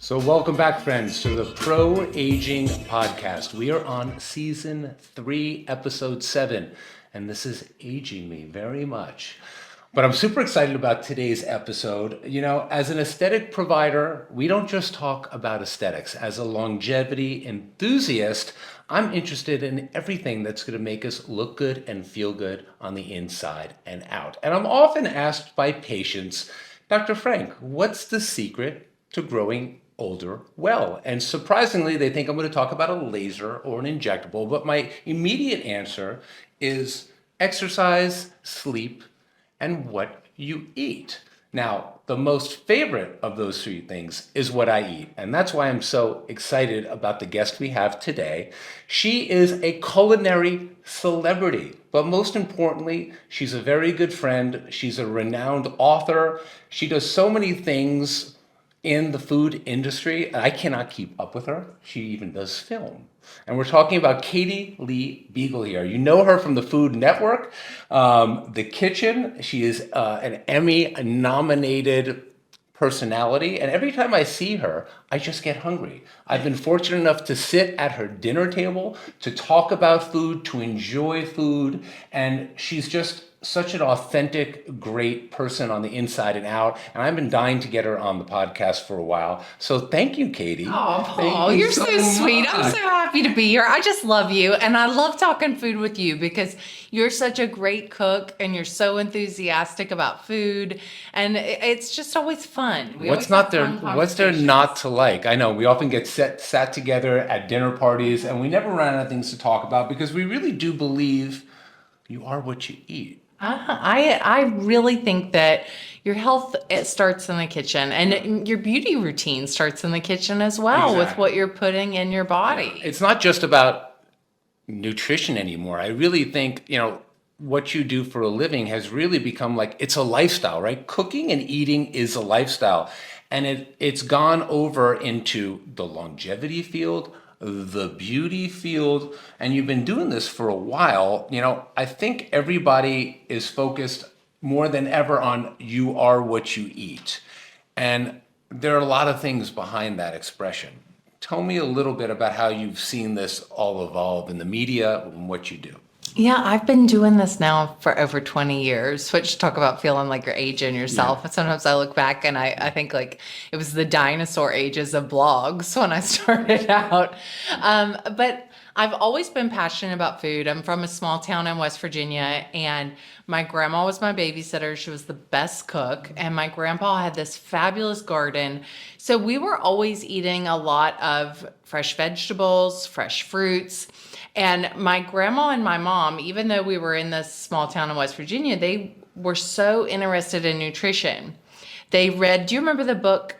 So welcome back, friends, to the Pro Aging Podcast. We are on Season 3, Episode 7, and this is aging me very much. But I'm super excited about today's episode. You know, as an aesthetic provider, we don't just talk about aesthetics. As a longevity enthusiast, I'm interested in everything that's going to make us look good and feel good on the inside and out. And I'm often asked by patients, Dr. Frank, what's the secret to growing older well? And surprisingly, they think I'm going to talk about a laser or an injectable, but my immediate answer is exercise, sleep, and what you eat. Now, the most favorite of those three things is what I eat. And that's why I'm so excited about the guest we have today. She is a culinary celebrity, but most importantly, she's a very good friend. She's a renowned author. She does so many things in the food industry. I cannot keep up with her. She even does film. And we're talking about Katie Lee Beagle here. You know her from the Food Network, The Kitchen. She is an Emmy-nominated personality, and every time I see her, I just get hungry. I've been fortunate enough to sit at her dinner table, to talk about food, to enjoy food, and she's just such an authentic, great person on the inside and out, and I've been dying to get her on the podcast for a while. So thank you, Katie. Oh, Paul, you're so sweet. I'm so happy to be here. I just love you, and I love talking food with you because you're such a great cook, and you're so enthusiastic about food, and it's just always fun. What's there not to like? I know we often get sat together at dinner parties, and we never run out of things to talk about because we really do believe you are what you eat. I really think that your health, it starts in the kitchen, and your beauty routine starts in the kitchen as well. With what you're putting in your body. It's not just about nutrition anymore. I really think, what you do for a living has really become like, it's a lifestyle, right? Cooking and eating is a lifestyle. And it's gone over into the longevity field, the beauty field, and you've been doing this for a while. I think everybody is focused more than ever on you are what you eat. And there are a lot of things behind that expression. Tell me a little bit about how you've seen this all evolve in the media and what you do. Yeah, I've been doing this now for over 20 years, which talk about feeling like you're aging yourself. Yeah. And sometimes I look back and I think like it was the dinosaur ages of blogs when I started out. But I've always been passionate about food. I'm from a small town in West Virginia, and my grandma was my babysitter. She was the best cook, and my grandpa had this fabulous garden. So we were always eating a lot of fresh vegetables, fresh fruits. And my grandma and my mom, even though we were in this small town in West Virginia, they were so interested in nutrition. They read, do you remember the book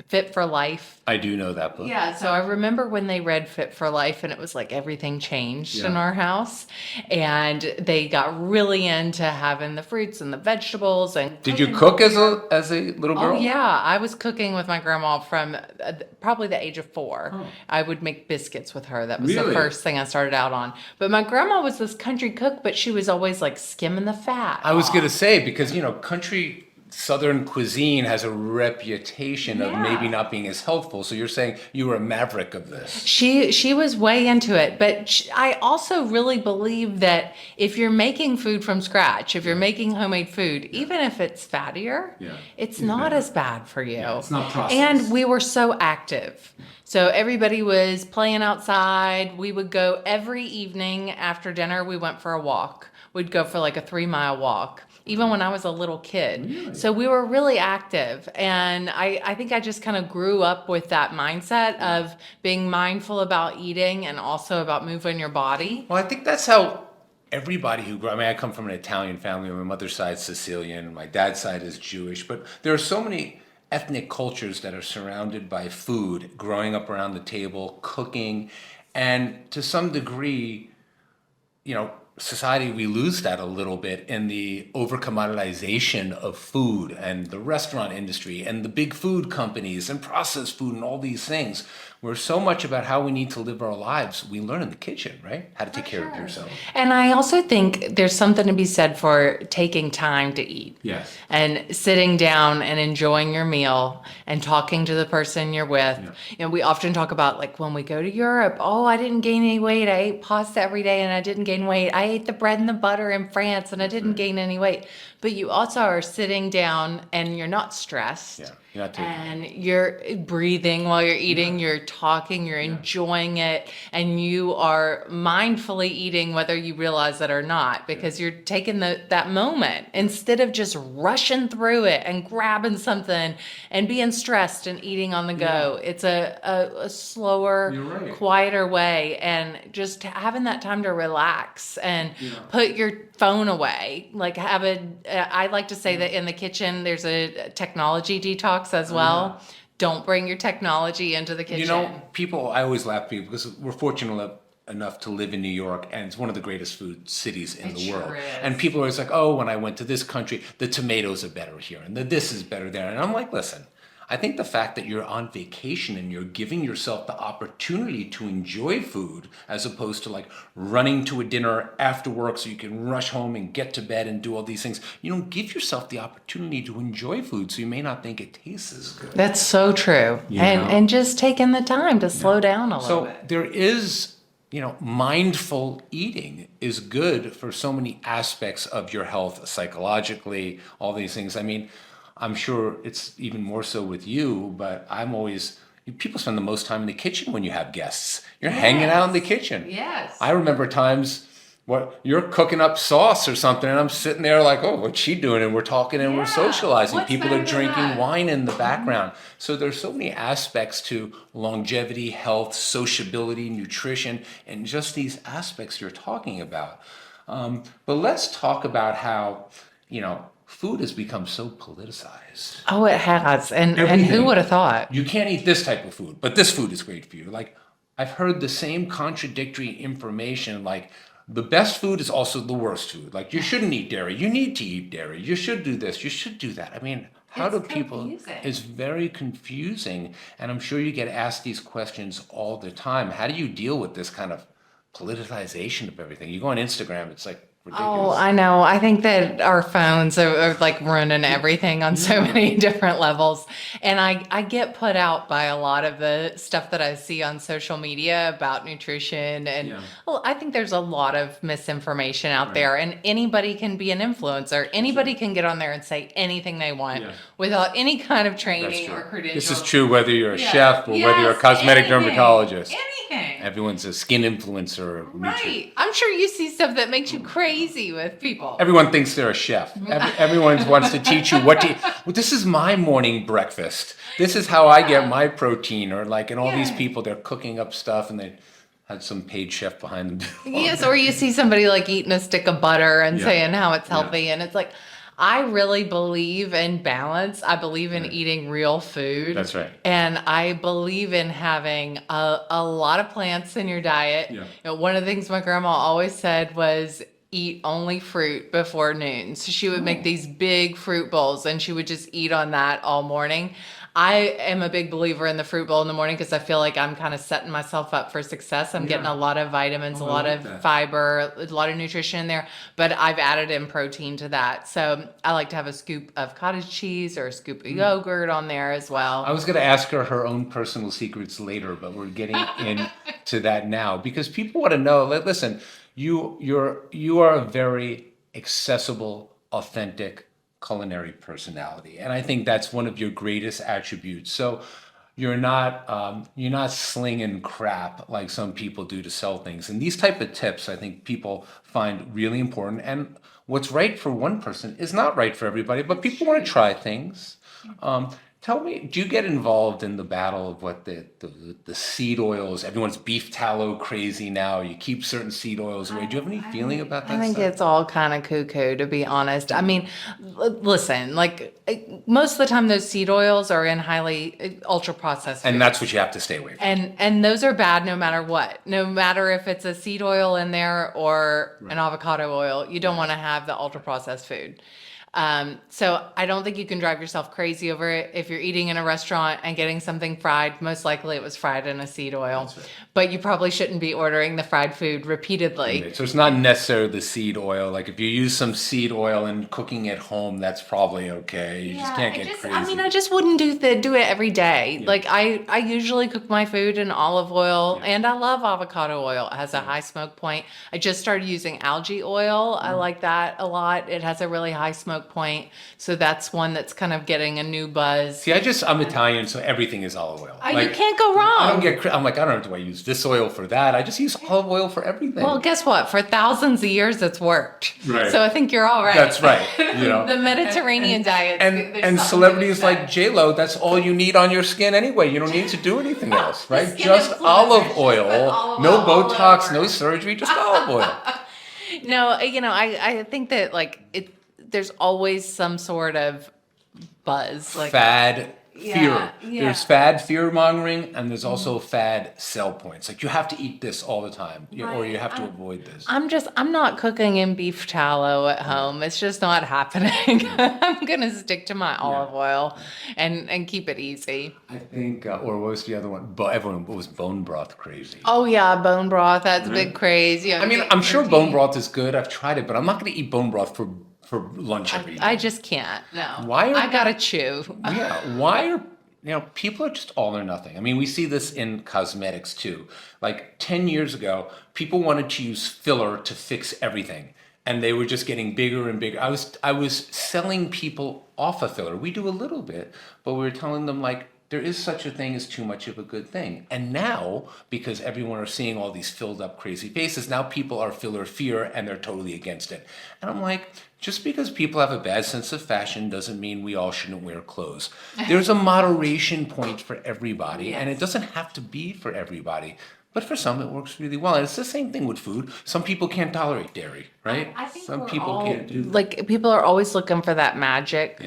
Fit for Life? I do know that book. Yeah, so I remember when they read Fit for Life, and it was like everything changed in our house. And they got really into having the fruits and the vegetables. And did you cook as a little girl? Oh, yeah. I was cooking with my grandma from probably the age of 4. Oh. I would make biscuits with her. That was the first thing I started out on. But my grandma was this country cook, but she was always like skimming the fat. I was going to say, because, country Southern cuisine has a reputation of maybe not being as healthful. So you're saying you were a maverick of this. She was way into it. But I also really believe that if you're making food from scratch, if you're making homemade food, even if it's fattier, it's not as bad for you. Yeah, it's not processed. And we were so active. So everybody was playing outside. We would go every evening after dinner. We went for a walk. We'd go for like a 3-mile walk, even when I was a little kid. Really? So we were really active. And I think I just kind of grew up with that mindset of being mindful about eating and also about moving your body. Well, I think that's how everybody who grew up, I come from an Italian family. My mother's side is Sicilian. My dad's side is Jewish. But there are so many ethnic cultures that are surrounded by food, growing up around the table, cooking. And to some degree, society, we lose that a little bit in the over commoditization of food and the restaurant industry and the big food companies and processed food and all these things. We're so much about how we need to live our lives. We learn in the kitchen, right? How to take care of yourself. And I also think there's something to be said for taking time to eat. Yes. And sitting down and enjoying your meal and talking to the person you're with. Yeah. You know, we often talk about like when we go to Europe, oh, I didn't gain any weight. I ate pasta every day and I didn't gain weight. I ate the bread and the butter in France and I didn't gain any weight. But you also are sitting down and you're not stressed. Yeah. You're not taking And you're breathing while you're eating, you're talking, you're enjoying it, and you are mindfully eating whether you realize it or not, because you're taking that moment instead of just rushing through it and grabbing something and being stressed and eating on the go. It's a slower, You're right. quieter way, and just having that time to relax and put your phone away. Like I like to say that in the kitchen, there's a technology detox as well. Don't bring your technology into the kitchen. You know, people, I always laugh at people because we're fortunate enough to live in New York, and it's one of the greatest food cities in the world. is. And people are always like, oh, when I went to this country, the tomatoes are better here, and this is better there. And I'm like, listen, I think the fact that you're on vacation and you're giving yourself the opportunity to enjoy food as opposed to like running to a dinner after work so you can rush home and get to bed and do all these things, you don't give yourself the opportunity to enjoy food, so you may not think it tastes as good. That's so true. And just taking the time to slow down a little bit. So there is, mindful eating is good for so many aspects of your health, psychologically, all these things. I mean, I'm sure it's even more so with you, but people spend the most time in the kitchen when you have guests. You're hanging out in the kitchen. Yes. I remember times you're cooking up sauce or something, and I'm sitting there like, oh, what's she doing? And we're talking and we're socializing. What's People better are than drinking that? wine in the background. So there's so many aspects to longevity, health, sociability, nutrition, and just these aspects you're talking about. But let's talk about how, food has become so politicized. Oh, it has. And who Everything. would have thought? You can't eat this type of food, but this food is great for you. Like, I've heard the same contradictory information, like the best food is also the worst food. Like, you shouldn't eat dairy. You need to eat dairy. You should do this. You should do that. I mean, how It's do people? confusing. It's very confusing. And I'm sure you get asked these questions all the time. How do you deal with this kind of politicization of everything? You go on Instagram, it's like ridiculous. Oh, I know. I think that our phones are like running everything on so many different levels. And I get put out by a lot of the stuff that I see on social media about nutrition. And well, I think there's a lot of misinformation out there, and anybody can be an influencer. Anybody can get on there and say anything they want without any kind of training or credentials. This is true whether you're a chef or whether you're a cosmetic dermatologist. Anything. Everyone's a skin influencer. Or Right. I'm sure you see stuff that makes you crazy with people. Everyone thinks they're a chef. Everyone wants to teach you what to eat. Well, this is my morning breakfast. This is how I get my protein. Or like, and all these people, they're cooking up stuff and they had some paid chef behind them. Yes, or you see somebody like eating a stick of butter and saying how it's healthy. And it's like, I really believe in balance. I believe in eating real food. That's right. And I believe in having a lot of plants in your diet. Yeah. You know, one of the things my grandma always said was eat only fruit before noon. So she would make these big fruit bowls and she would just eat on that all morning. I am a big believer in the fruit bowl in the morning because I feel like I'm kind of setting myself up for success. I'm getting a lot of vitamins, a lot of fiber, a lot of nutrition in there, but I've added in protein to that. So I like to have a scoop of cottage cheese or a scoop of yogurt on there as well. I was going to ask her own personal secrets later, but we're getting into that now because people want to know. Listen, you are a very accessible, authentic culinary personality, and I think that's one of your greatest attributes. So you're not slinging crap like some people do to sell things. And these type of tips, I think people find really important. And what's right for one person is not right for everybody. But people want to try things. Tell me, do you get involved in the battle of what the seed oils? Everyone's beef tallow crazy now. You keep certain seed oils away. Do you have any feeling about that I think stuff? it's all kind of cuckoo, to be honest. I mean, listen, like most of the time, those seed oils are in highly ultra processed And foods. that's what you have to stay away from. And those are bad no matter what. No matter if it's a seed oil in there or an avocado oil, you don't want to have the ultra processed food. So I don't think you can drive yourself crazy over it. If you're eating in a restaurant and getting something fried, most likely it was fried in a seed oil. That's right. But you probably shouldn't be ordering the fried food repeatedly. So it's not necessarily the seed oil. Like if you use some seed oil and cooking at home, that's probably okay. You just can't get crazy. I mean, I just wouldn't do it every day. Yeah. Like I usually cook my food in olive oil, and I love avocado oil. It has a high smoke point. I just started using algae oil. I like that a lot. It has a really high smoke point. So that's one that's kind of getting a new buzz. See, I'm Italian, so everything is olive oil. You can't go wrong. I'm like, I don't know, do I use this oil for that? I just use olive oil for everything. Well, guess what? For thousands of years, it's worked. Right. So I think you're all right. That's right. You know, the Mediterranean diet. and celebrities like J-Lo, that's all you need on your skin anyway. You don't need to do anything else, right? Just olive oil. No Botox, no surgery, just olive oil. No, I think that there's always some sort of buzz, like fad fear. Yeah. There's fad fear mongering, and there's also fad sell points. Like you have to eat this all the time, or you have to avoid this. I'm not cooking in beef tallow at home. It's just not happening. I'm gonna stick to my olive oil and keep it easy. I think, or what was the other one? Everyone was bone broth crazy. Oh yeah, bone broth. That's a big craze. Yeah. I mean, I'm sure bone broth is good. I've tried it, but I'm not going to eat bone broth for lunch every day. I just can't. No. Why? I gotta chew. Yeah. Why are people are just all or nothing? I mean, we see this in cosmetics too. Like 10 years ago, people wanted to use filler to fix everything, and they were just getting bigger and bigger. I was selling people off a filler. We do a little bit, but we were telling them like, there is such a thing as too much of a good thing. And now, because everyone are seeing all these filled up crazy faces, now people are filler fear and they're totally against it. And I'm like, just because people have a bad sense of fashion doesn't mean we all shouldn't wear clothes. There's a moderation point for everybody, and it doesn't have to be for everybody. But for some, it works really well. And it's the same thing with food. Some people can't tolerate dairy, right? I think some people can't do that. Like, people are always looking for that magic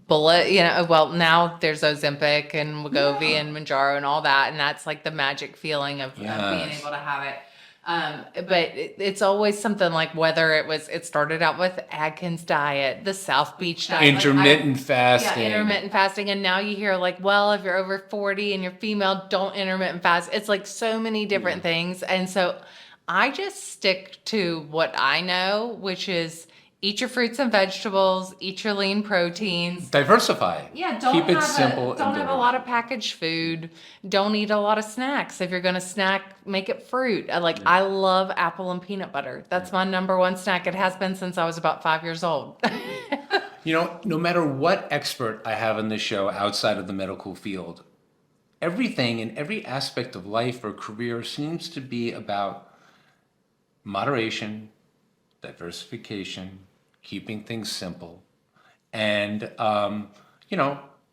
bullet, well, now there's Ozempic and Wegovy and Manjaro and all that, and that's like the magic feeling of being able to have it. But it's always something like whether it started out with Atkins diet, the South Beach diet, intermittent fasting. Yeah, intermittent fasting. And now you hear like, well, if you're over 40 and you're female, don't intermittent fast. It's like so many different things. And so I just stick to what I know, which is eat your fruits and vegetables, eat your lean proteins. Diversify. Yeah, keep it simple. Don't have a lot of packaged food. Don't eat a lot of snacks. If you're going to snack, make it fruit. I love apple and peanut butter. That's my number one snack. It has been since I was about 5 years old. No matter what expert I have on this show outside of the medical field, everything in every aspect of life or career seems to be about moderation, diversification, keeping things simple, and the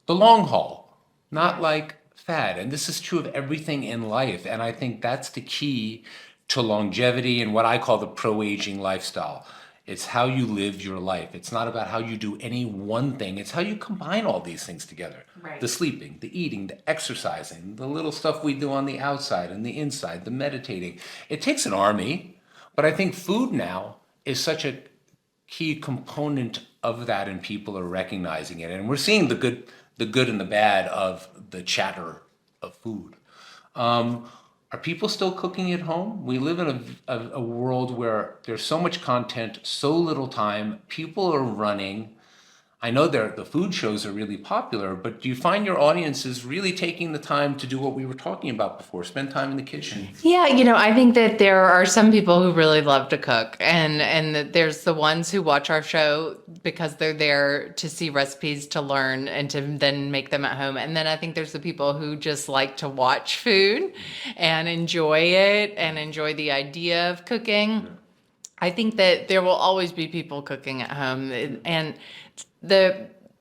long haul, not like fad. And this is true of everything in life. And I think that's the key to longevity and what I call the pro-aging lifestyle. It's how you live your life. It's not about how you do any one thing. It's how you combine all these things together. Right. The sleeping, the eating, the exercising, the little stuff we do on the outside and the inside, the meditating. It takes an army, but I think food now is such a key component of that, and people are recognizing it. And we're seeing the good and the bad of the chatter of food. Are people still cooking at home? We live in a world where there's so much content, so little time. People are running. I know the food shows are really popular, but do you find your audience is really taking the time to do what we were talking about before, spend time in the kitchen? Yeah, I think that there are some people who really love to cook, and that there's the ones who watch our show because they're there to see recipes, to learn, and to then make them at home. And then I think there's the people who just like to watch food and enjoy it and enjoy the idea of cooking. I think that there will always be people cooking at home, and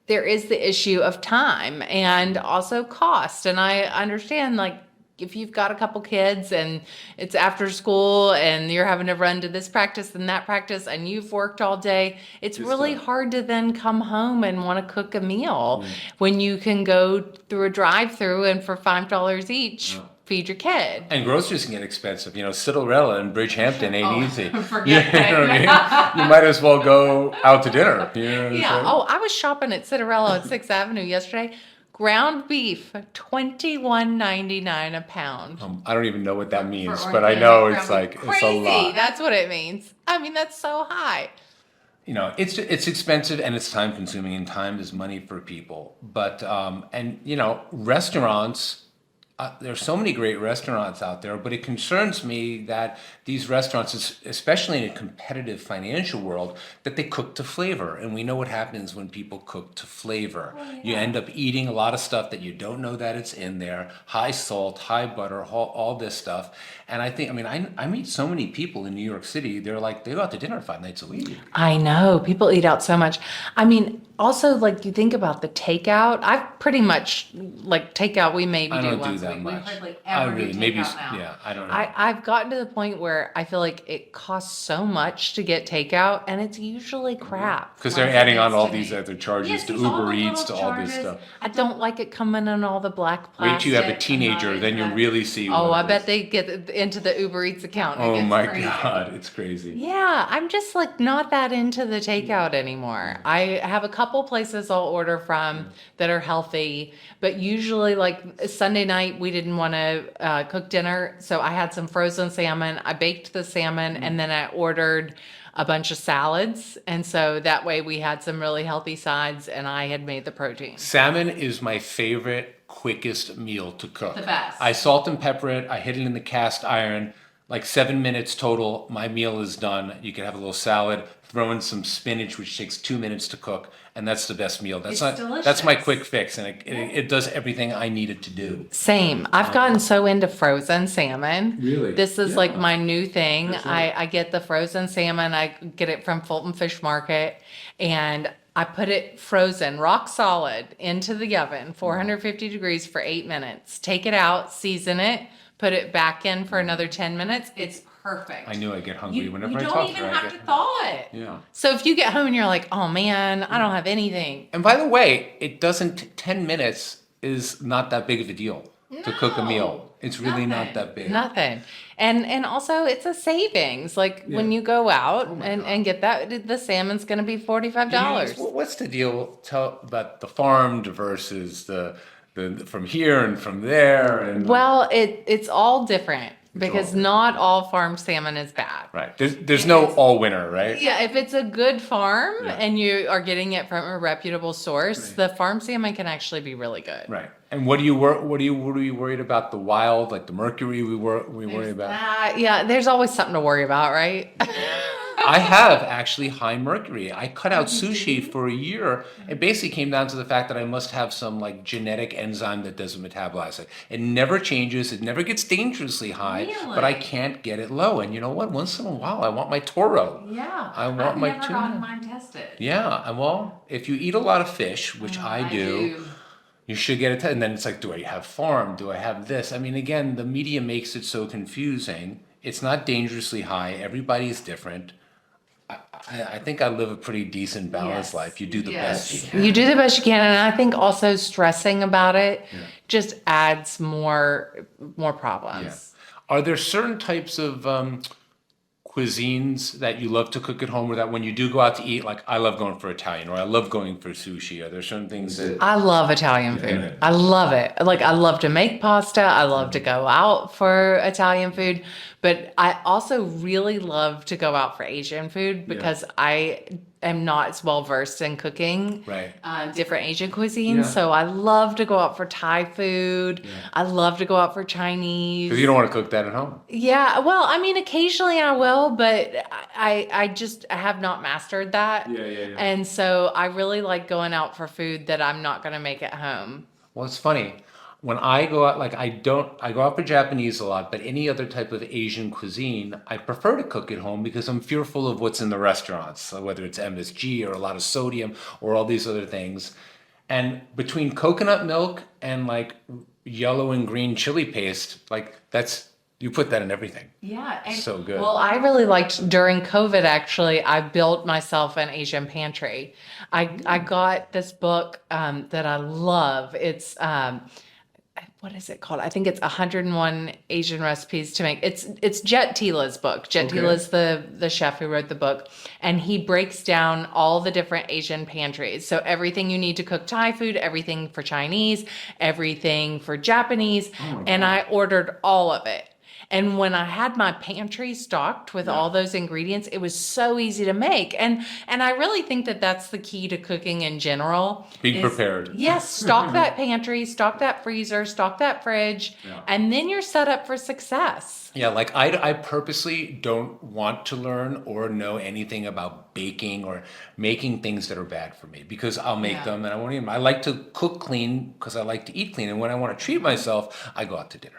there is the issue of time and also cost. And I understand, like, if you've got a couple kids and it's after school and you're having to run to this practice and that practice and you've worked all day, it's really hard to then come home and want to cook a meal when you can go through a drive-through and for $5 each, feed your kid. And groceries can get expensive. You know, Cinderella in Bridgehampton ain't easy. Forget You know what I mean? You might as well go out to dinner. You know what I'm Yeah. saying? Oh, I was shopping at Cinderella on 6th Avenue yesterday. Ground beef, $21.99 a pound. I don't even know what that means, For but I organic know ground it's beef. like, it's a Crazy. lot. That's what it means. I mean, that's so high. You know, it's expensive and it's time consuming, and time is money for people. But and you know, restaurants. There's so many great restaurants out there, but it concerns me that these restaurants, especially in a competitive financial world, that they cook to flavor. And we know what happens when people cook to flavor. You end up eating a lot of stuff that you don't know that it's in there, high salt, high butter, all this stuff. And I think, I mean, I meet so many people in New York City, they're like, they go out to dinner 5 nights a week. I know. People eat out so much. I mean, also, like, you think about the takeout. I've pretty much, like, takeout we maybe I do don't once do a that week. much. We hardly I ever really, do maybe, takeout now. yeah, I don't know. I've gotten to the point where I feel like it costs so much to get takeout, and it's usually crap. Because Like, they're adding on it's all to these me. other charges Yes, to there's all Uber the Eats, to little all this charges. stuff. I don't like it coming in all the black Wait till you have a plastic. I'm not teenager, into then you that. really see what Oh, I it bet is. they get into the Uber Eats account. And it Oh gets my crazy. God, it's crazy. Yeah, I'm just like not that into the takeout anymore. I have a couple places I'll order from that are healthy, but usually like Sunday night we didn't want to cook dinner, so I had some frozen salmon. I baked the salmon and then I ordered a bunch of salads, and so that way we had some really healthy sides and I had made the protein. Salmon is my favorite, quickest meal to cook. The best. I salt and pepper it. I hit it in the cast iron. Like 7 minutes total. My meal is done. You can have a little salad. Throw in some spinach, which takes 2 minutes to cook, and that's the best meal. That's It's that's my delicious. quick fix, and it does everything I need it to do. Same. I've gotten so into frozen salmon. Really? This is Yeah. like my new thing. That's right. I get the frozen salmon. I get it from Fulton Fish Market, and I put it frozen, rock solid, into the oven, 450 degrees for 8 minutes. Take it out, season it, put it back in for another 10 minutes. It's perfect. I knew I get hungry whenever you I don't talk to even her. have to thaw it. Yeah. So if you get home and you're like, oh man, I don't have anything. And by the way, it doesn't. 10 minutes is not that big of a deal to cook a meal. It's really not that big. Nothing. And also it's a savings. Like when you go out and get that, the salmon's going to be $45. What's the deal? Tell about the farmed versus the from here and from there and Well, it's all different because all not all farm salmon is bad. right. There's no all winner, right? Yeah, if it's a good farm Yeah. and you are getting it from a reputable source, the farm salmon can actually be really good. Right. And what are you worried about? The wild, like the mercury we worry about? Yeah, there's always something to worry about, right? I have actually high mercury. I cut out sushi for a year. It basically came down to the fact that I must have some like genetic enzyme that doesn't metabolize it. It never changes. It never gets dangerously high, but I Really? can't get it low. And you know what? Once in a while, I want my toro. Yeah. I want I've my never tuna. gotten mine tested. Yeah, and well, if you eat a lot of fish, which I do, you should get it. And then it's like, do I have farm? Do I have this? I mean, again, the media makes it so confusing. It's not dangerously high. Everybody's different. I think I live a pretty decent, balanced Yes. life. You do the best you can. You do the best you can, and I think also stressing about it just adds more problems. Yeah. Are there certain types of cuisines that you love to cook at home, or that when you do go out to eat, like I love going for Italian or I love going for sushi? Are there certain things that I love Italian food. Yeah. I love it. Like I love to make pasta. I love to go out for Italian food, but I also really love to go out for Asian food because I am not as well versed in cooking Right. different Asian cuisines. Yeah. So I love to go out for Thai food. I love to go out for Chinese. Because you don't want to cook that at home. Yeah, well, I mean, occasionally I will, but I have not mastered that. Yeah. And so I really like going out for food that I'm not going to make at home. Well, it's funny. When I go out, like I go out for Japanese a lot, but any other type of Asian cuisine, I prefer to cook at home because I'm fearful of what's in the restaurants, so whether it's MSG or a lot of sodium or all these other things. And between coconut milk and like yellow and green chili paste, like you put that in everything. Yeah. And, So good. well, I really liked during COVID, actually, I built myself an Asian pantry. I got this book that I love. It's, what is it called? I think it's 101 Asian recipes to make. It's Jet Tila's book. Jet Tila's the chef who wrote the book, and he breaks down all the different Asian pantries. So everything you need to cook Thai food, everything for Chinese, everything for Japanese, and I ordered all of it. And when I had my pantry stocked with all those ingredients, it was so easy to make. And I really think that that's the key to cooking in general. Be prepared. Yes, stock that pantry, stock that freezer, stock that fridge, and then you're set up for success. Yeah, like I purposely don't want to learn or know anything about baking or making things that are bad for me, because I'll make them and I won't eat them. I like to cook clean because I like to eat clean. And when I want to treat myself, I go out to dinner.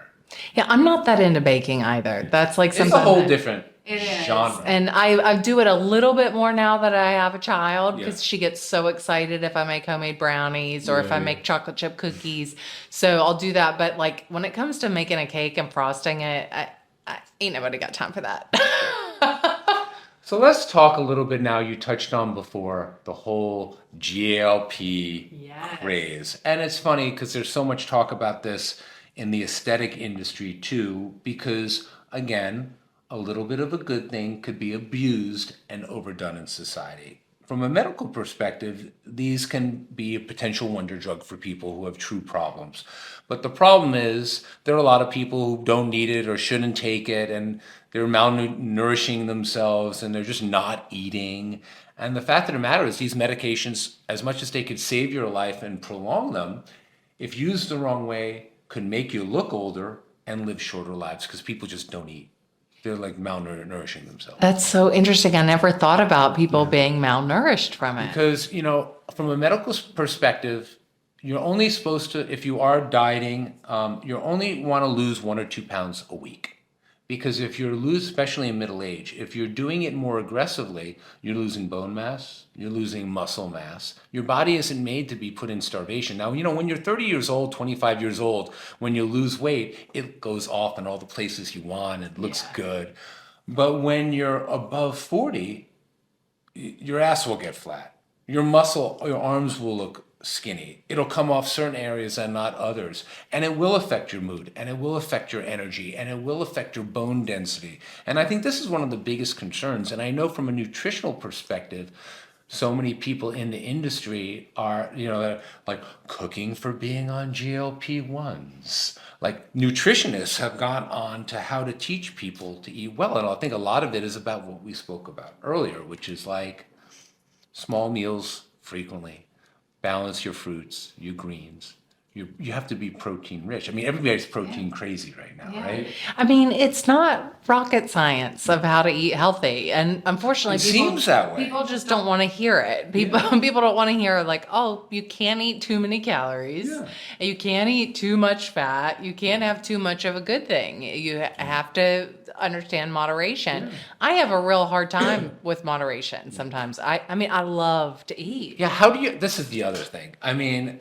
Yeah, I'm not that into baking either. That's like something. It's a whole different genre. And I do it a little bit more now that I have a child, because she gets so excited if I make homemade brownies or if I make chocolate chip cookies. So I'll do that. But like when it comes to making a cake and frosting it, I ain't nobody got time for that. So let's talk a little bit now. You touched on before the whole GLP craze. And it's funny because there's so much talk about this in the aesthetic industry too, because again, a little bit of a good thing could be abused and overdone in society. From a medical perspective, these can be a potential wonder drug for people who have true problems. But the problem is there are a lot of people who don't need it or shouldn't take it, and they're malnourishing themselves and they're just not eating. And the fact of the matter is these medications, as much as they could save your life and prolong them, if used the wrong way, could make you look older and live shorter lives because people just don't eat. They're like malnourishing themselves. That's so interesting. I never thought about people being malnourished from it. Because, from a medical perspective, you're only supposed to, if you are dieting, you only want to lose 1 or 2 pounds a week. Because if you're especially in middle age, if you're doing it more aggressively, you're losing bone mass, you're losing muscle mass. Your body isn't made to be put in starvation. Now, when you're 30 years old, 25 years old, when you lose weight, it goes off in all the places you want. It looks good. But when you're above 40, your ass will get flat. Your arms will look skinny. It'll come off certain areas and not others. And it will affect your mood, and it will affect your energy, and it will affect your bone density. And I think this is one of the biggest concerns. And I know from a nutritional perspective, so many people in the industry are, they're like cooking for being on GLP-1s. Like nutritionists have gone on to how to teach people to eat well. And I think a lot of it is about what we spoke about earlier, which is like small meals frequently. Balance your fruits, your greens. You have to be protein rich. I mean, everybody's protein crazy right now, right? I mean, it's not rocket science of how to eat healthy. And unfortunately, seems that way. People just don't want to hear it. People don't want to hear like, oh, you can't eat too many calories. Yeah. You can't eat too much fat. You can't have too much of a good thing. You have to understand moderation. Yeah. I have a real hard time with moderation sometimes. I mean, I love to eat. Yeah, this is the other thing. I mean,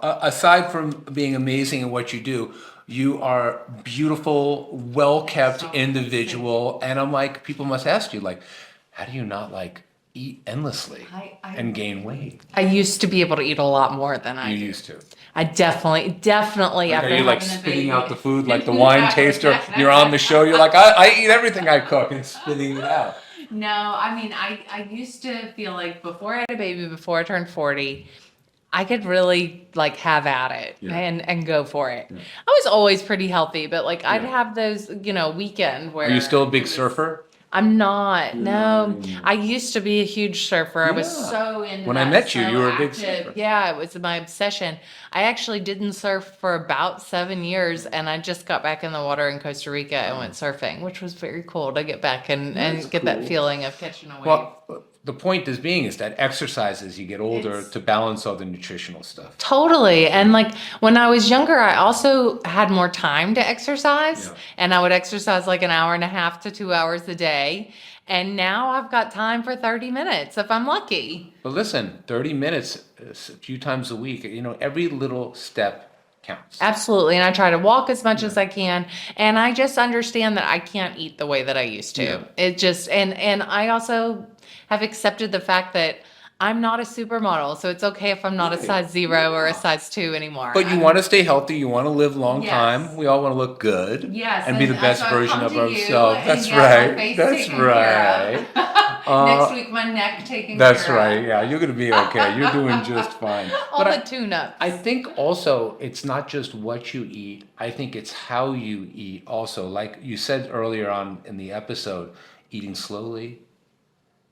aside from being amazing at what you do, you are beautiful, well-kept individual. And I'm like, people must ask you, like, how do you not eat endlessly and gain weight? I used to be able to eat a lot more than I do. You used to. I definitely. Are you spitting out the food like the wine taster? You're on the show. You're like, I eat everything I cook and spitting it out. No, I mean, I used to feel like before I had a baby, before I turned 40, I could really have at it and go for it. Yeah. I was always pretty healthy, but I'd have those, weekend where. Are you still a big surfer? I'm not. No, I used to be a huge surfer. I was so into when that. I met you, you were a big surfer. Yeah, it was my obsession. I actually didn't surf for about 7 years, and I just got back in the water in Costa Rica and went surfing, which was very cool to get back and get that feeling of catching a wave. Well, the point is that exercise as you get older to balance all the nutritional stuff. Totally. And when I was younger, I also had more time to exercise, and I would exercise 1.5 to 2 hours a day. And now I've got time for 30 minutes if I'm lucky. But listen, 30 minutes a few times a week, every little step counts. Absolutely. And I try to walk as much as I can. And I just understand that I can't eat the way that I used to. Yeah. It just, and I also have accepted the fact that I'm not a supermodel. So it's okay if I'm not a size 0 or a size 2 anymore. But you want to stay healthy. You want to live a long Yes. time. We all want to look good. Yes, And be the and best so I've version come of to you, ourselves. and That's get my right. face That's taken care right. Next week, my neck taken That's care right. of. Yeah, you're going to be okay. You're doing just fine. All But the tune-ups. I think also it's not just what you eat. I think it's how you eat also. Like you said earlier on in the episode, eating slowly,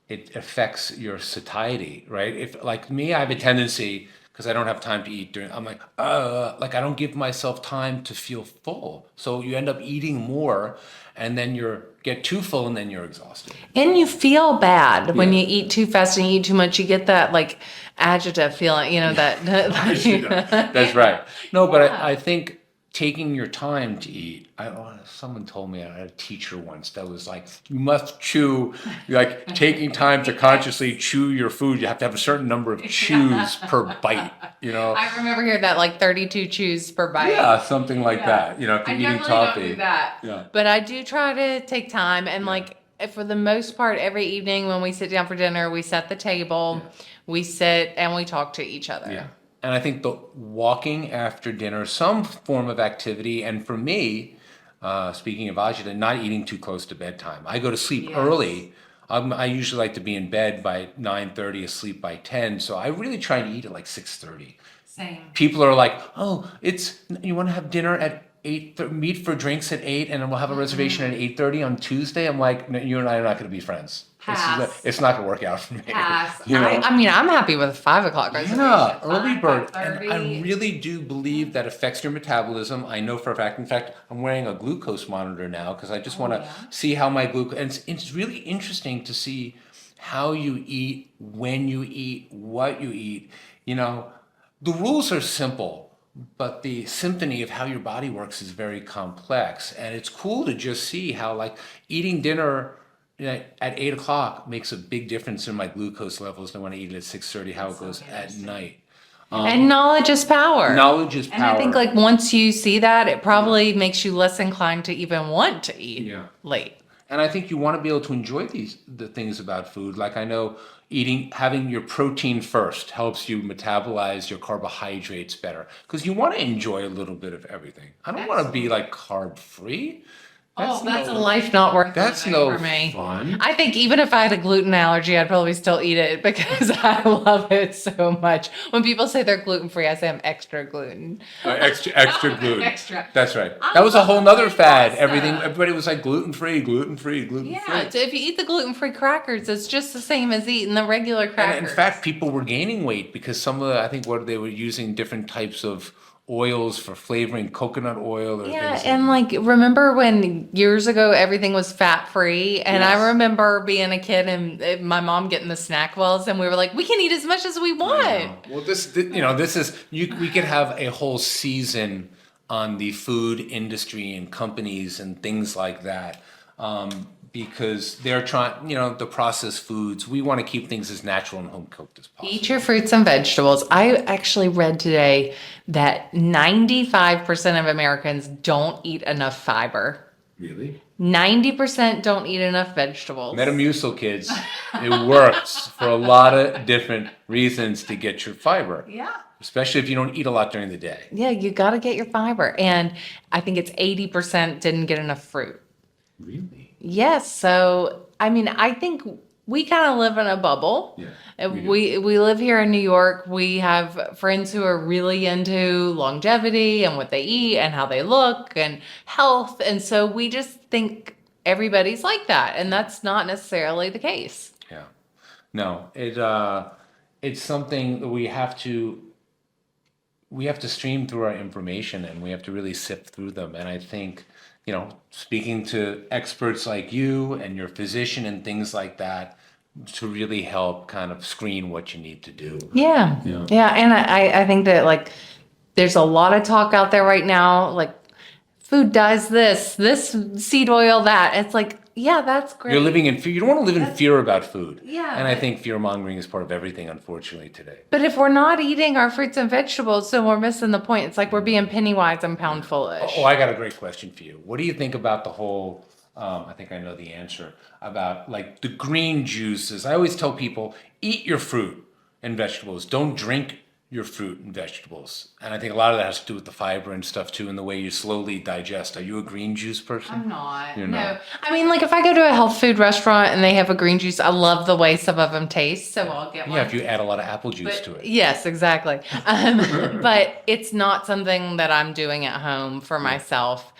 it affects your satiety, right? If like me, I have a tendency because I don't have time to eat during, I'm like I don't give myself time to feel full. So you end up eating more and then get too full and then you're exhausted. And you feel bad when Yeah. you eat too fast and you eat too much. You get that like agita feeling, that. That's right. No, but I think taking your time to eat. Someone told me, I had a teacher once that was like, you must chew, like taking time to consciously chew your food. You have to have a certain number of chews per bite, I remember hearing that like 32 chews per bite. Yeah, something like that. If you're I eating definitely toffee. don't do that. Yeah. But I do try to take time and like for the most part, every evening when we sit down for dinner, we set the table, we sit and we talk to each other. Yeah. And I think the walking after dinner, some form of activity, and for me, speaking of agita, not eating too close to bedtime. I go to sleep early. I usually like to be in bed by 9:30, asleep by 10. So I really try to eat at like 6:30. Same. People are like, oh, you want to have dinner at 8, meet for drinks at 8, and then we'll have a reservation at 8:30 on Tuesday. I'm like, no, you and I are not going to be friends. Pass. It's not going to work out for me. Pass. You know? I mean, I'm happy with 5 o'clock reservation. Yeah, early bird. 5:30. And I really do believe that affects your metabolism. I know for a fact. In fact, I'm wearing a glucose monitor now because I just want to see how my glucose. And it's really interesting to see how you eat, when you eat, what you eat. The rules are simple, but the symphony of how your body works is very complex. And it's cool to just see how, like, eating dinner at 8 o'clock makes a big difference in my glucose levels than when I eat it at 6:30, how it goes at night. And knowledge is power. Knowledge is And I think power. like once you see that, it probably makes you less inclined to even want to eat late. And I think you want to be able to enjoy the things about food. Like I know having your protein first helps you metabolize your carbohydrates better because you want to enjoy a little bit of everything. I don't want to be like carb free. That's a life not worth That's living no for me. fun. I think even if I had a gluten allergy, I'd probably still eat it because I love it so much. When people say they're gluten free, I say I'm extra gluten. Extra gluten. Extra. That's right. I That was a love whole nother gluten fad. pasta. Everybody was like gluten free, gluten free, gluten free. Yeah, so if you eat the gluten free crackers, it's just the same as eating the regular crackers. And in fact, people were gaining weight because some of I think they were using different types of oils for flavoring, coconut oil or yeah, things. and like remember when years ago everything was fat free, and Yes. I remember being a kid and my mom getting the snack wells, and we were like, we can eat as much as we want. Well, this is we could have a whole season on the food industry and companies and things like that. Because they're trying, the processed foods. We want to keep things as natural and home cooked as possible. Eat your fruits and vegetables. I actually read today that 95% of Americans don't eat enough fiber. Really? 90% don't eat enough vegetables. Metamucil, kids. It works for a lot of different reasons to get your fiber. Yeah. Especially if you don't eat a lot during the day. Yeah, you got to get your fiber. And I think it's 80% didn't get enough fruit. Really? Yes. So, I mean, I think we kind of live in a bubble. Yeah, We live here in New York. We have friends who are really into longevity and what they eat and how they look and health. And so we just think everybody's like that. And that's not necessarily the case. Yeah. No, it's something that we have to stream through our information and we have to really sift through them. And I think, speaking to experts like you and your physician and things like that to really help kind of screen what you need to do. Yeah. Yeah. And I think that like there's a lot of talk out there right now, like food does this seed oil, that. It's like, yeah, that's great. You're living in fear. You don't want to live in fear about food. Yeah. And I think fear mongering is part of everything, unfortunately, today. But if we're not eating our fruits and vegetables, then we're missing the point. It's like we're being penny wise and pound foolish. Oh, I got a great question for you. What do you think about the whole, I think I know the answer, about like the green juices? I always tell people, eat your fruit and vegetables. Don't drink your fruit and vegetables. And I think a lot of that has to do with the fiber and stuff too, and the way you slowly digest. Are you a green juice person? I'm not. You're no. not. I mean, like if I go to a health food restaurant and they have a green juice, I love the way some of them taste, so I'll get one. Yeah, if you add a lot of apple juice to it. Yes, exactly. But it's not something that I'm doing at home for myself.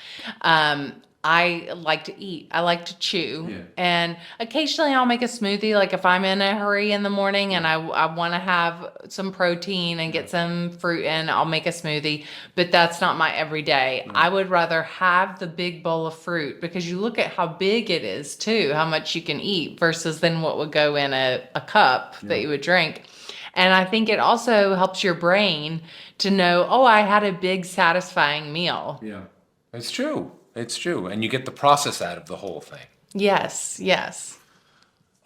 I like to eat. I like to chew. Yeah. And occasionally I'll make a smoothie. Like if I'm in a hurry in the morning and I want to have some protein and get some fruit in, I'll make a smoothie. But that's not my everyday. I would rather have the big bowl of fruit, because you look at how big it is too, how much you can eat versus then what would go in a cup that you would drink. And I think it also helps your brain to know, oh, I had a big satisfying meal. Yeah. It's true. It's true. And you get the process out of the whole thing. Yes, yes.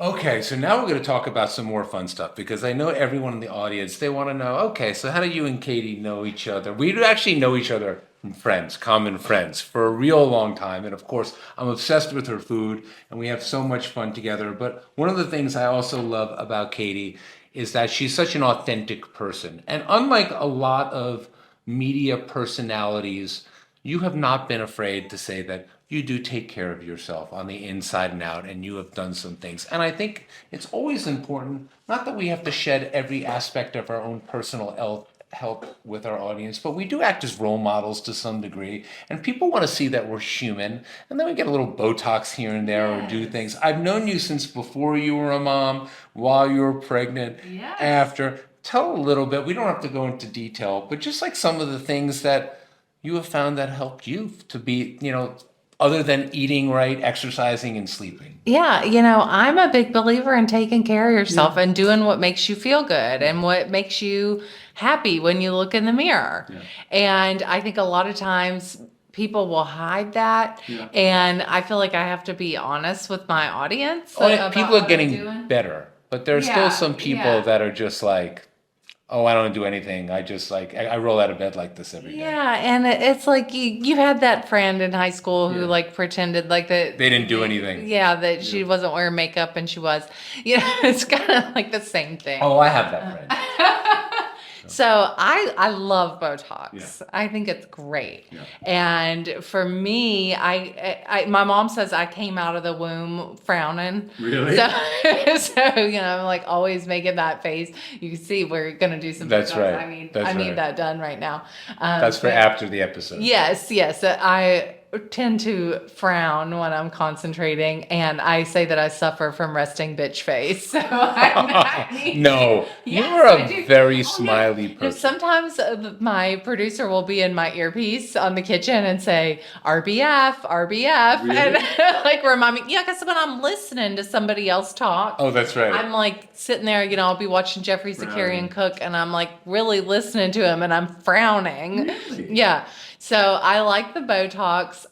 Okay, so now we're going to talk about some more fun stuff, because I know everyone in the audience, they want to know, okay, so how do you and Katie know each other? We do actually know each other from friends, common friends, for a real long time. And of course, I'm obsessed with her food, and we have so much fun together. But one of the things I also love about Katie is that she's such an authentic person. And unlike a lot of media personalities, you have not been afraid to say that you do take care of yourself on the inside and out, and you have done some things. And I think it's always important, not that we have to shed every aspect of our own personal health with our audience, but we do act as role models to some degree, and people want to see that we're human, and then we get a little Botox here and there or do things. I've known you since before you were a mom, while you were pregnant, after. Tell a little bit, we don't have to go into detail, but just like some of the things that you have found that helped you to be, other than eating right, exercising, and sleeping. Yeah, I'm a big believer in taking care of yourself and doing what makes you feel good and what makes you happy when you look in the mirror. Yeah. And I think a lot of times people will hide that. Yeah. And I feel like I have to be honest with my audience. People are getting better, but there's still some people that are just like, oh, I don't do anything. I just I roll out of bed like this every day. Yeah, and it's like you had that friend in high school who pretended like that they didn't do anything. Yeah, that she wasn't wearing makeup and she was. It's kind of like the same thing. Oh, I have that friend. So I love Botox. Yeah. I think it's great. Yeah. And for me, I my mom says I came out of the womb frowning. Really? So I'm like always making that face. You can see we're gonna do some. That's Botox. right. I need that done right now. That's for after the episode. Yes. I tend to frown when I'm concentrating, and I say that I suffer from resting bitch face. So no, you're a very smiley person. Sometimes my producer will be in my earpiece on the kitchen and say RBF, really? And remind me. Yeah, because when I'm listening to somebody else talk, oh, that's right. I'm like sitting there, I'll be watching Jeffrey Zakarian cook, and I'm like really listening to him, and I'm frowning. Really? Yeah. So I like the Botox.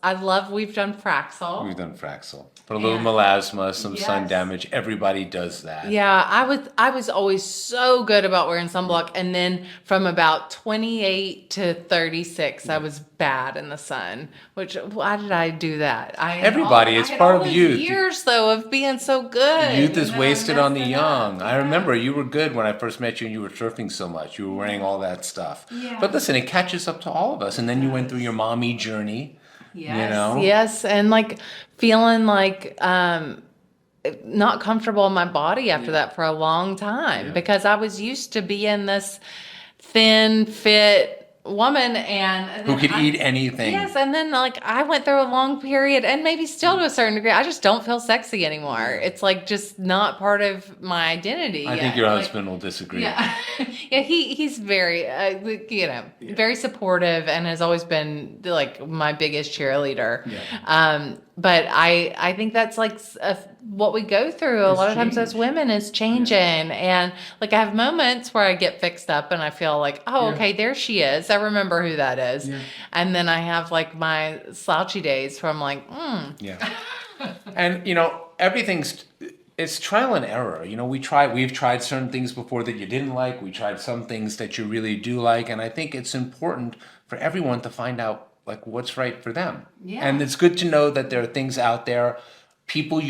We've done Fraxel. We've done Fraxel. Put a little melasma, some sun damage. Everybody does that. Yeah, I was always so good about wearing sunblock. And then from about 28 to 36, I was bad in the sun. Why did I do that? It's part of youth. Years, though, of being so good. Youth is wasted on the young. I remember you were good when I first met you, and you were surfing so much. You were wearing all that stuff. Yeah. But listen, it catches up to all of us. And then you went through your mommy journey. Yes. Yes, and feeling not comfortable in my body after that for a long time, because I was used to being this thin, fit woman and who could eat anything. Yes, and then I went through a long period, and maybe still to a certain degree, I just don't feel sexy anymore. It's just not part of my identity. I think your husband will disagree. Yeah, yeah, he's very very supportive and has always been my biggest cheerleader. Yeah. But I think that's what we go through a lot of times as women is changing. And like I have moments where I get fixed up and I feel like, oh, okay, there she is. I remember who that is. And then I have like my slouchy days where I'm like, Yeah. And, it's trial and error. We've tried certain things before that you didn't like. We tried some things that you really do like. And I think it's important for everyone to find out like what's right for them. Yeah. And it's good to know that there are things out there, people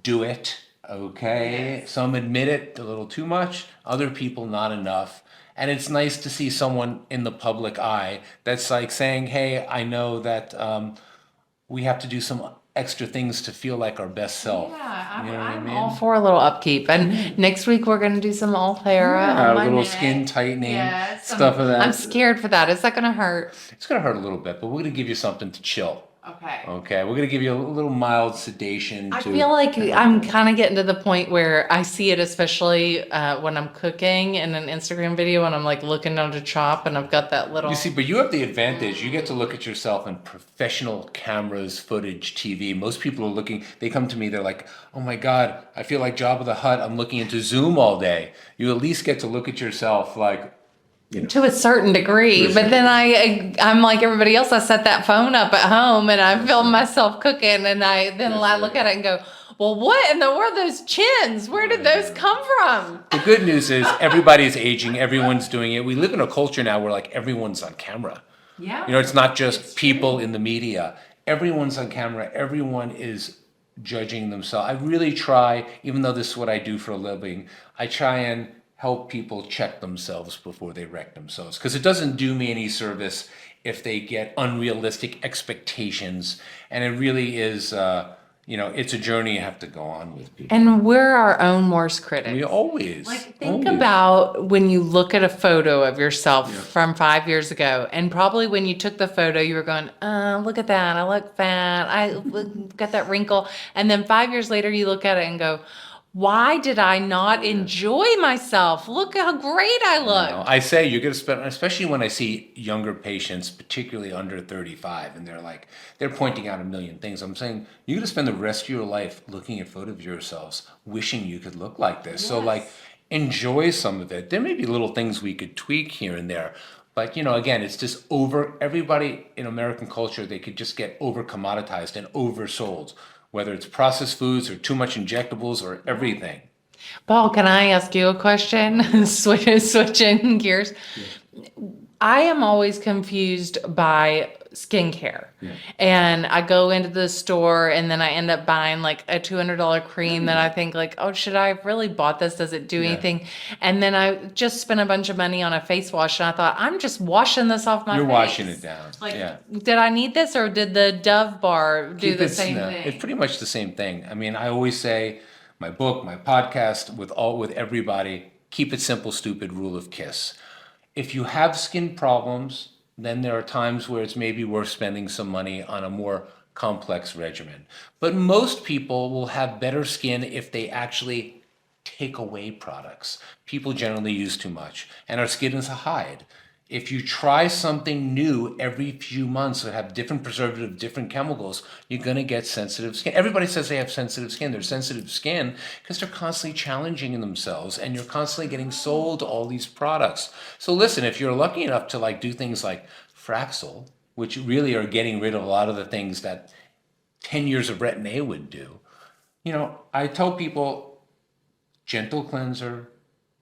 do it, okay? Yes. Some admit it a little too much, other people not enough. And it's nice to see someone in the public eye that's like saying, hey, I know that we have to do some extra things to feel like our best self. Yeah, I'm all for a little upkeep. And next week we're going to do some Altera on my a little neck. Skin tightening, stuff of that. I'm scared for that. Is that going to hurt? It's going to hurt a little bit, but we're going to give you something to chill. Okay. We're going to give you a little mild sedation. I feel like I'm kind of getting to the point where I see it, especially when I'm cooking in an Instagram video and I'm like looking down to chop and I've got that little. You see, but you have the advantage. You get to look at yourself in professional cameras, footage, TV. Most people are looking, they come to me, they're like, oh my God, I feel like Jabba the Hutt. I'm looking into Zoom all day. You at least get to look at yourself like, to a certain degree, but then I'm like everybody else. I set that phone up at home and I film myself cooking, and I look at it and go, "Well, what in the world are those chins? Where did those come from?" The good news is everybody's aging. Everyone's doing it. We live in a culture now where like everyone's on camera. Yeah, it's not just people in the media. Everyone's on camera. Everyone is judging themselves. I really try, even though this is what I do for a living, I try and help people check themselves before they wreck themselves, because it doesn't do me any service if they get unrealistic expectations, and it really is it's a journey you have to go on with people. And we're our own worst critics. We always think about when you look at a photo of yourself from 5 years ago, and probably when you took the photo you were going, look at that, I look fat, I got that wrinkle, and then 5 years later you look at it and go, why did I not enjoy myself? Look how great I look. I say you're going to spend, especially when I see younger patients, particularly under 35, and they're pointing out a million things. I'm saying you're going to spend the rest of your life looking at photos of yourselves, wishing you could look like this. Yes. So enjoy some of it. There may be little things we could tweak here and there. But, again, it's just everybody in American culture, they could just get over commoditized and oversold, whether it's processed foods or too much injectables or everything. Paul, can I ask you a question? Switching gears. Yeah. I am always confused by skincare. Yeah. And I go into the store and then I end up buying like a $200 cream that I think like, oh, should I have really bought this? Does it do anything? And then I just spent a bunch of money on a face wash and I thought, I'm just washing this off my face. You're washing it down. Did I need this, or did the Dove bar do the same thing? It's pretty much the same thing. I mean, I always say my book, my podcast, with everybody, keep it simple, stupid, rule of KISS. If you have skin problems, then there are times where it's maybe worth spending some money on a more complex regimen. But most people will have better skin if they actually take away products. People generally use too much, and our skin is a hide. If you try something new every few months that have different preservatives, different chemicals, you're going to get sensitive skin. Everybody says they have sensitive skin. They're sensitive skin because they're constantly challenging themselves, and you're constantly getting sold all these products. So listen, if you're lucky enough to do things like Fraxel, which really are getting rid of a lot of the things that 10 years of Retin-A would do, I tell people, gentle cleanser,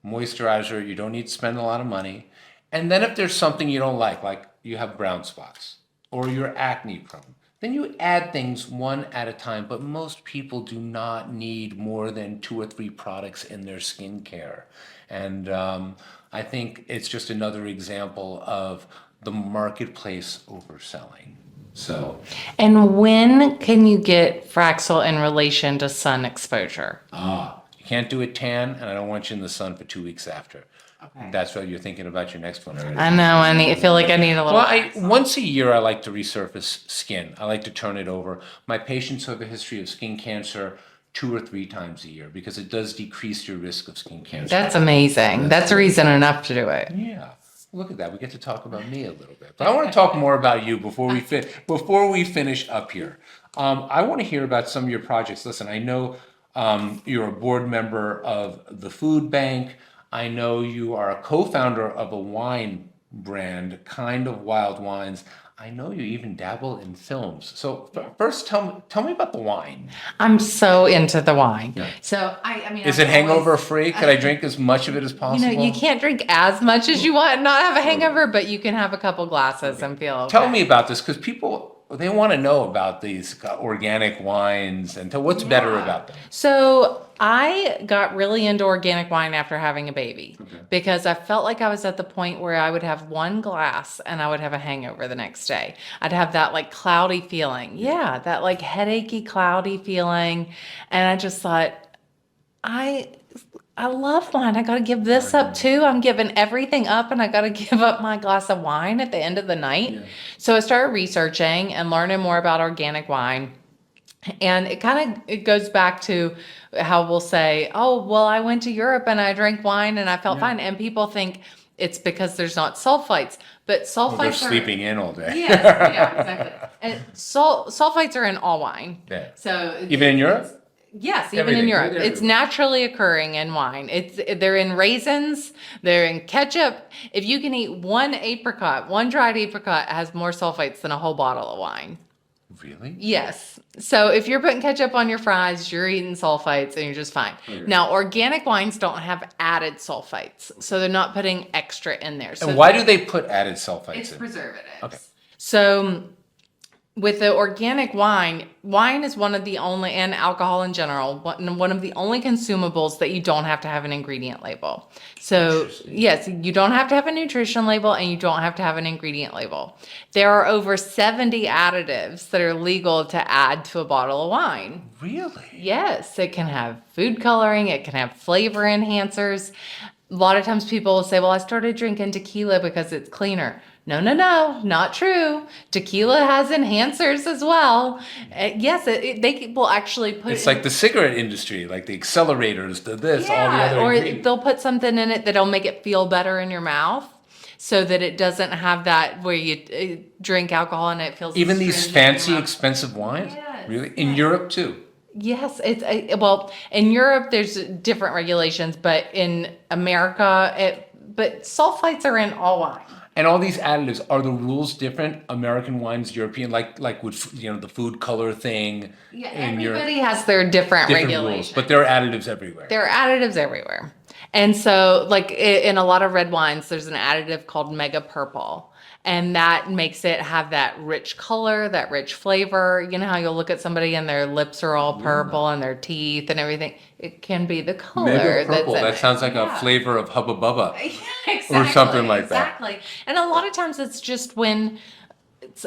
moisturizer, you don't need to spend a lot of money. And then if there's something you don't like you have brown spots or you're acne prone, then you add things one at a time. But most people do not need more than 2 or 3 products in their skincare. And I think it's just another example of the marketplace overselling. So. And when can you get Fraxel in relation to sun exposure? You can't do it tan, and I don't want you in the sun for 2 weeks after. Okay. That's what you're thinking about your next one. Right? I know. I feel like I need a little. Well, once a year, I like to resurface skin. I like to turn it over. My patients have a history of skin cancer 2 or 3 times a year because it does decrease your risk of skin cancer. That's amazing. That's a reason enough to do it. Yeah. Look at that. We get to talk about me a little bit. But I want to talk more about you before we finish up here. I want to hear about some of your projects. Listen, I know You're a board member of the Food Bank. I know you are a co-founder of a wine brand, Kind of Wild Wines. I know you even dabble in films. So first, tell me about the wine. I'm so into the wine. Yeah. So I mean, Is it hangover free? Could I drink as much of it as possible? you can't drink as much as you want and not have a hangover, but you can have a couple glasses and feel okay. Tell me about this, because people, they want to know about these organic wines and what's better about them. So I got really into organic wine after having a baby because I felt like I was at the point where I would have one glass and I would have a hangover the next day. I'd have that like cloudy feeling. Yeah, that like headachy, cloudy feeling. And I just thought, I love wine. I got to give this up too. I'm giving everything up and I got to give up my glass of wine at the end of the night. Yeah. So I started researching and learning more about organic wine. And it goes back to how we'll say, oh, well, I went to Europe and I drank wine and I felt fine. And people think it's because there's not sulfites, but sulfites they're sleeping in all day. Yes, yeah, exactly. And sulfites are in all wine. Yeah. So even in Europe? Yes, even in Europe. It's naturally occurring in wine. They're in raisins, they're in ketchup. If you can eat one dried apricot has more sulfites than a whole bottle of wine. Really? Yes. So if you're putting ketchup on your fries, you're eating sulfites and you're just fine. Okay. Now, organic wines don't have added sulfites, so they're not putting extra in there. So and why do they put added sulfites in? It's preservatives. Okay. So with the organic wine is one of the only, and alcohol in general, one of the only consumables that you don't have to have an ingredient label. So yes, you don't have to have a nutrition label and you don't have to have an ingredient label. There are over 70 additives that are legal to add to a bottle of wine. Really? Yes, it can have food coloring, it can have flavor enhancers. A lot of times people will say, well, I started drinking tequila because it's cleaner. No, not true. Tequila has enhancers as well. Yes, they will actually put it's like the cigarette industry, like the accelerators, all the other or ingredients. They'll put something in it that'll make it feel better in your mouth so that it doesn't have that where you drink alcohol and it feels even these fancy, expensive wines? Yes. Really? In Europe too? Yes, well, in Europe there's different regulations, but in America, but sulfites are in all wine. And all these additives, are the rules different? American wines, European, like with the food color thing. Yeah, everybody has their different regulations. Rules, but there are additives everywhere. There are additives everywhere. And so like in a lot of red wines, there's an additive called Mega Purple. And that makes it have that rich color, that rich flavor. You know how you'll look at somebody and their lips are all purple and their teeth and everything. It can be the color. Mega Purple, that sounds like a flavor of Hubba Bubba. Exactly, or something like that. Exactly. And a lot of times it's just when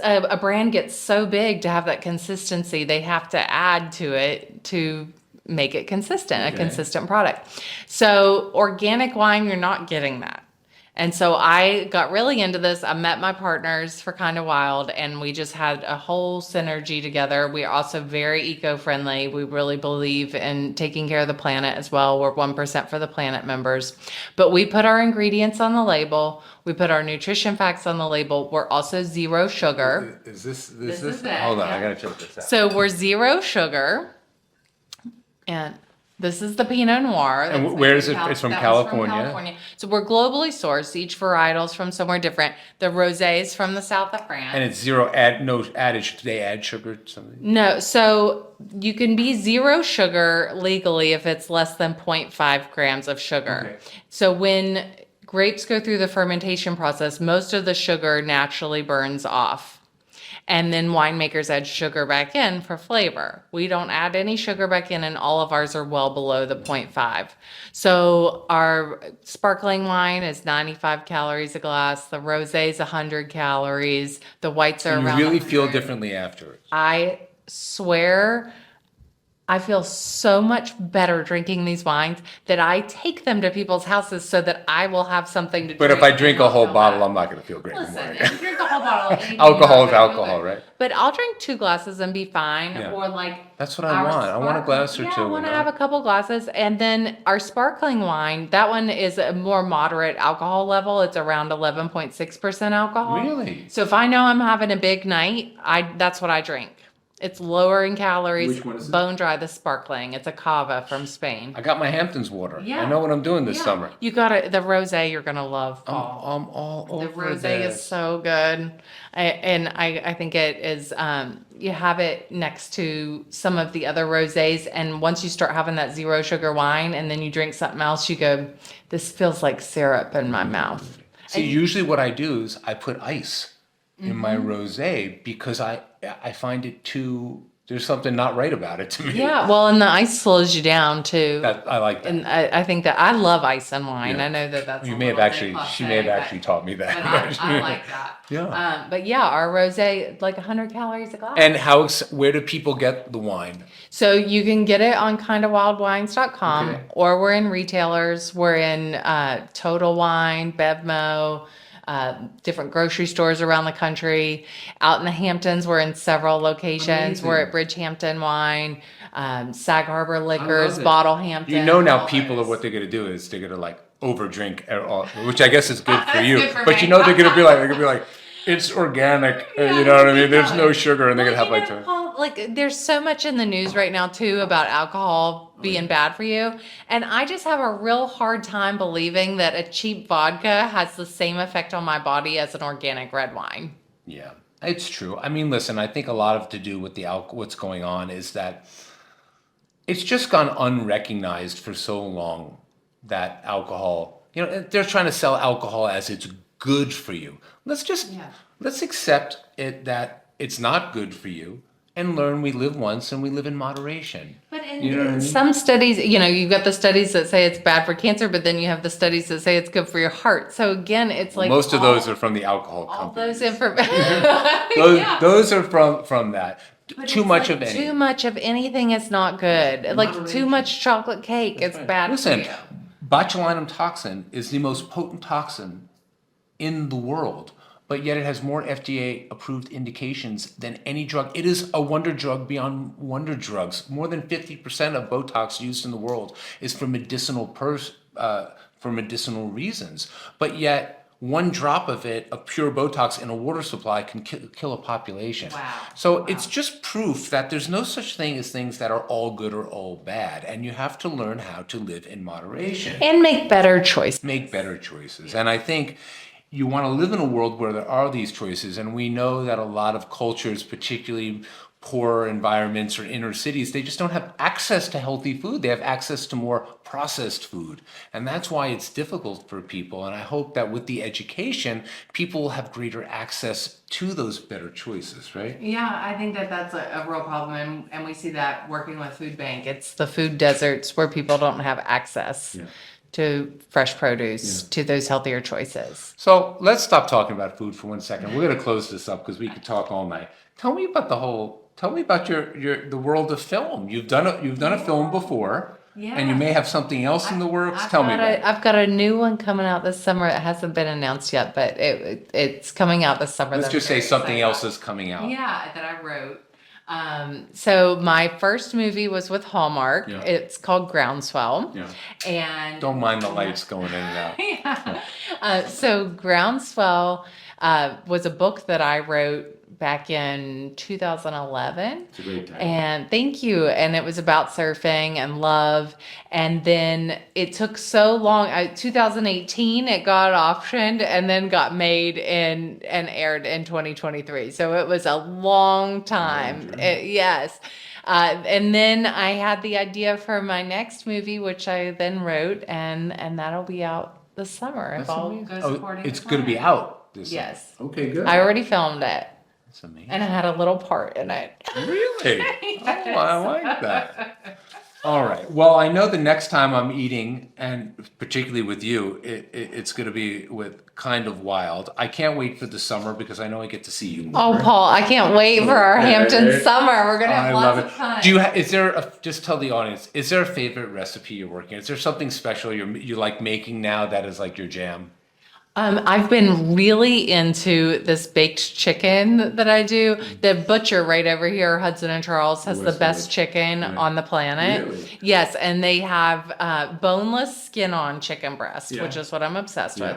a brand gets so big to have that consistency, they have to add to it to make it consistent, a consistent product. So organic wine, you're not getting that. And so I got really into this. I met my partners for Kind of Wild, and we just had a whole synergy together. We are also very eco-friendly. We really believe in taking care of the planet as well. We're 1% for the Planet members. But we put our ingredients on the label. We put our nutrition facts on the label. We're also zero sugar. Is this? Hold on, I gotta check this out. So we're zero sugar. And this is the Pinot Noir. And where is it? It's from California. So we're globally sourced. Each varietal's from somewhere different. The rosé is from the south of France. And it's no added. Do they add sugar to something? No. So you can be zero sugar legally if it's less than 0.5 grams of sugar. Okay. So when grapes go through the fermentation process, most of the sugar naturally burns off. And then winemakers add sugar back in for flavor. We don't add any sugar back in, and all of ours are well below the 0.5. So our sparkling wine is 95 calories a glass. The rosé is 100 calories. The whites are around. You really feel differently afterwards. I swear, I feel so much better drinking these wines that I take them to people's houses so that I will have something to drink. But if I drink a whole bottle, I'm not going to feel great anymore. Listen, if you drink a whole bottle, alcohol is alcohol, right? But I'll drink 2 glasses and be fine. Yeah. Or like that's what I want. I want a glass or two. I want to have a couple glasses. And then our sparkling wine, that one is a more moderate alcohol level. It's around 11.6% alcohol. Really? So if I know I'm having a big night, that's what I drink. It's lower in calories. Which one is it? Bone dry, the sparkling. It's a cava from Spain. I got my Hamptons water. Yeah. I know what I'm doing this summer. You got it. The rosé you're gonna love, Paul. I'm all over The rosé this. is so good. I think it is, you have it next to some of the other rosés, and once you start having that zero sugar wine and then you drink something else, you go, this feels like syrup in my mouth. See, usually what I do is I put ice in my rosé because I find it there's something not right about it to me. Yeah, well, and the ice slows you down too. I like that. And I think that I love ice and wine. Yeah. I know that's You a may have little actually, bit she may have cliche, actually taught me that. but I like that. Yeah. But yeah, our rosé, like 100 calories a glass. And where do people get the wine? So you can get it on kindofwildwines.com, Okay. or we're in retailers. We're in Total Wine, Bevmo, different grocery stores around the country. Out in the Hamptons, we're in several locations. Amazing. We're at Bridgehampton Wine, Sag Harbor Liquors, it. Bottle Hampton. You know now all people those. are what they're going to do is they're going to like overdrink, which I guess is good for you. good for But me. you know they're going to be like, it's organic. You know what I mean? There's no sugar, and they're going to have Well, like. you know, Paul, like there's so much in the news right now too about alcohol being bad for you, and I just have a real hard time believing that a cheap vodka has the same effect on my body as an organic red wine. Yeah, it's true. I mean, listen, I think a lot of to do with what's going on is that it's just gone unrecognized for so long that alcohol, they're trying to sell alcohol as it's good for you. Let's accept it that it's not good for you and learn we live once and we live in moderation. But You know what I mean? some studies, you've got the studies that say it's bad for cancer, but then you have the studies that say it's good for your heart. So again, it's like Most of those are from the alcohol all companies. those information. Those are from that. But Too it's much like of any. Too much of anything is not good. Like too much chocolate cake is bad Listen, for you. botulinum toxin is the most potent toxin in the world, but yet it has more FDA approved indications than any drug. It is a wonder drug beyond wonder drugs. More than 50% of Botox used in the world is for medicinal reasons, but yet one drop of it, of pure Botox in a water supply, can kill a population. Wow. So it's just proof that there's no such thing as things that are all good or all bad, and you have to learn how to live in moderation. And make better choices. Make better choices. And I think you want to live in a world where there are these choices, and we know that a lot of cultures, particularly poor environments or inner cities, they just don't have access to healthy food. They have access to more processed food. And that's why it's difficult for people. And I hope that with the education, people will have greater access to those better choices, right? Yeah, I think that's a real problem. And we see that working with Food Bank. It's the food deserts where people don't have access to fresh produce, to those healthier choices. So let's stop talking about food for 1 second. We're going to close this up because we could talk all night. Tell me about the world of film. You've done a film before, and you may have something else in the works. Tell me about it. I've got a new one coming out this summer. It hasn't been announced yet, but it's coming out this summer. Let's just say something else is coming out. Yeah, that I wrote. So my first movie was with Hallmark. Yeah. It's called Groundswell. Yeah. And Don't mind the lights going in and out. So Groundswell was a book that I wrote back in 2011. It's a great time. And thank you. And it was about surfing and love. And then it took so long. 2018, it got optioned and then got made and aired in 2023. So it was a long time. Yes. And then I had the idea for my next movie, which I then wrote, and that'll be out this summer if all goes according It's to going to be plan. out this summer. Yes. Okay, good. I already filmed it. That's amazing. And I had a little part in it. Really? Oh, I like that. All right. Well, I know the next time I'm eating, and particularly with you, it's going to be with Kind of Wild. I can't wait for the summer because I know I get to see you more. Oh, Paul, I can't wait for our Hampton summer. We're going to have lots of fun. Just tell the audience, is there a favorite recipe you're working on? Is there something special you like making now that is like your jam? I've been really into this baked chicken that I do. The butcher right over here, Hudson and Charles, has the best chicken on the planet. Really? Yes, and they have boneless skin-on chicken breast, which is what I'm obsessed with.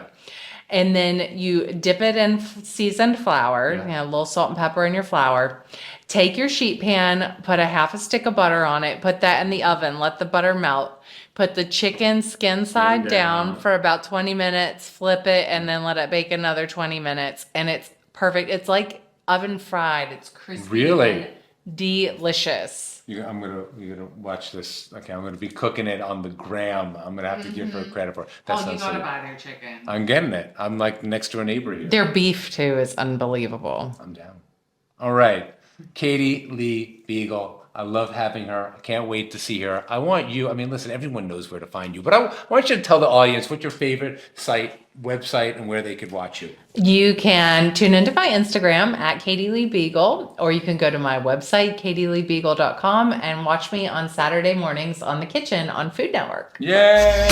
And then you dip it in seasoned flour, a little salt and pepper in your flour. Take your sheet pan, put a half a stick of butter on it, put that in the oven, let the butter melt. Put the chicken skin side down for about 20 minutes, flip it, and then let it bake another 20 minutes. And it's perfect. It's like oven fried. It's crispy. Really? And delicious. You're gonna watch this. Okay, I'm gonna be cooking it on the gram. I'm gonna have to give her credit for it. That You sounds gotta so buy their chicken. I'm getting it. I'm like next door neighbor here. Their beef too is unbelievable. I'm down. All right, Katie Lee Beagle. I love having her. I can't wait to see her. I want you, I mean, listen, everyone knows where to find you, but I want you to tell the audience what's your favorite website, and where they could watch you. You can tune into my Instagram at Katie Lee Beagle, or you can go to my website, katieleebeagle.com, and watch me on Saturday mornings on The Kitchen on Food Network. Yay!